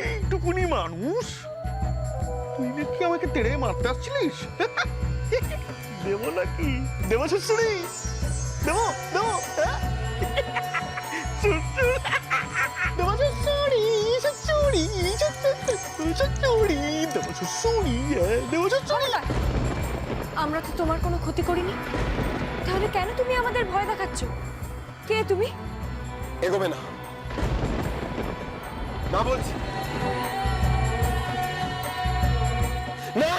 এইটুকুনি মানুষ, তুই নাকি আমাকে তেড়ে মারতে আসছিলিস? দেবো নাকি? দেবো শ্বশুরি? দেবো দেবো শ্বশুর, দেবো শ্বশুরি, শ্বশুরি, শ্বশুরি, দেবো শ্বশুরি, দেবো শ্বশুরি। আমরা তো তোমার কোনো ক্ষতি করিনি, তাহলে কেন তুমি আমাদের ভয় দেখাচ্ছ? কে তুমি? এগোবে না, না বলছি না।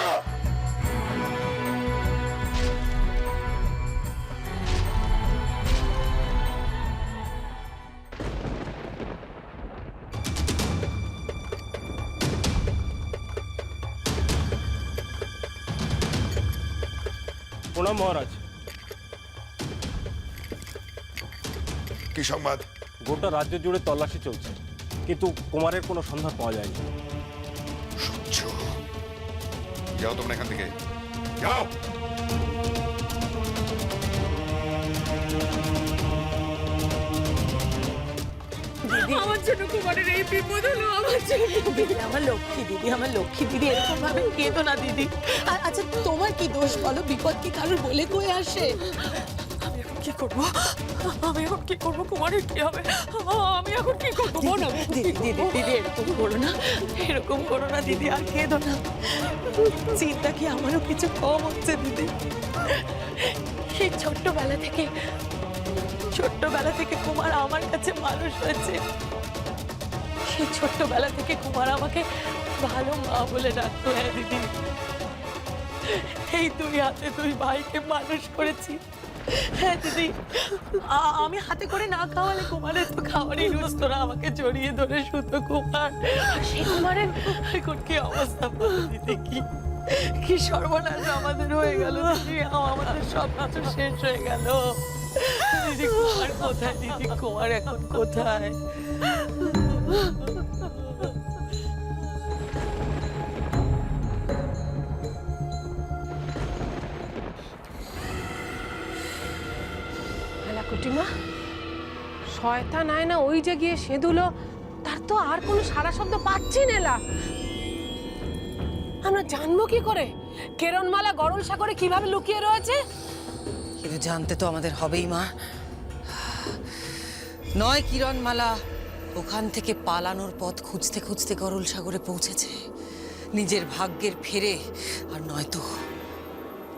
প্রণাম মহারাজ। কি সংবাদ? গোটা রাজ্য জুড়ে তল্লাশি চলছে, কিন্তু কুমারের কোনো সন্ধান পাওয়া যায়নি। সহ্য। যাও তোমরা এখান থেকে, যাও। আমার জন্য কুমারের এই বিপদ হলো, আমার জন্য। দিদি আমার লক্ষ্মী দিদি, আমার লক্ষ্মী দিদি, এরকম ভাবে কেঁদো না দিদি। আচ্ছা তোমার কি দোষ বলো? বিপদ কি কারোর বলে কয়ে আসে? আমি এখন কি করবো? আমি এখন কি করবো? কুমারের কি হবে? আমি এখন কি করবো? দিদি দিদি দিদি এরকম করো না, এরকম করো না দিদি, আর কেঁদো না। চিন্তা কি আমারও কিছু কম হচ্ছে দিদি? সেই ছোট্টবেলা থেকে কুমার আমার কাছে মানুষ হয়েছে। সেই ছোট্টবেলা থেকে কুমার আমাকে ভালো মা বলে ডাকতো। হ্যাঁ দিদি, এই দুই হাতে দুই ভাইকে মানুষ করেছি। হ্যাঁ দিদি, আমি হাতে করে না খাওয়ালে কুমারের তো খাওয়ারই রুচতো না, আমাকে জড়িয়ে ধরে শুতো কুমার। সেই কুমারের এখন কি অবস্থা বলো দিদি? কি সর্বনাশ আমাদের হয়ে গেল দিদি, আমাদের সব কিছু শেষ হয়ে গেল। দিদি কুমার কোথায়? দিদি কুমার এখন কোথায়? কুটিমা, শয়তান আয়না ওই যে গিয়ে সেঁধুলো, তার তো আর কোনো সারা শব্দ পাচ্ছি না। আমরা জানবো কি করে কেরণমালা গরল সাগরে কিভাবে লুকিয়ে রয়েছে? কিন্তু জানতে তো আমাদের হবেই মা। নয় কিরণমালা ওখান থেকে পালানোর পথ খুঁজতে খুঁজতে গরল সাগরে পৌঁছেছে নিজের ভাগ্যের ফেরে, আর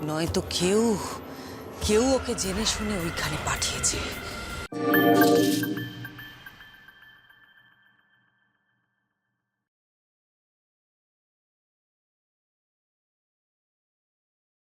নয়তো কেউ ওকে জেনে শুনে ওইখানে পাঠিয়েছে।